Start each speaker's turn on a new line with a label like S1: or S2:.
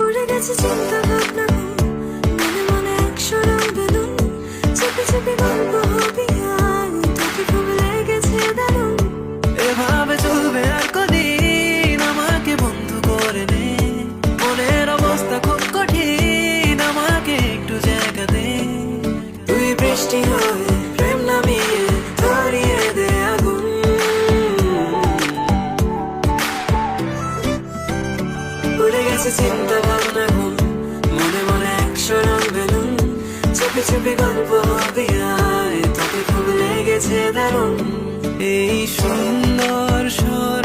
S1: উড়ে গেছে চিন্তা ভাবনা মনে মনে একশো রং বেলুন চেপে চেপে গল্প হবি আর তোকে খুব লেগেছে দারুণ।
S2: এভাবে চলবে আর কদিন, আমাকে বন্ধু করে নে। মনের অবস্থা খুব কঠিন, আমাকে একটু জায়গা দে।
S1: তুই বৃষ্টি হয়ে প্রেম নামিয়ে ধরিয়ে দে আগুন। উড়ে গেছে চিন্তা ভাবনা মনে মনে একশো রং বেলুন চেপে চেপে গল্প হবে আয় তোকে খুব লেগেছে দারুণ।
S2: এই সুন্দর স্বর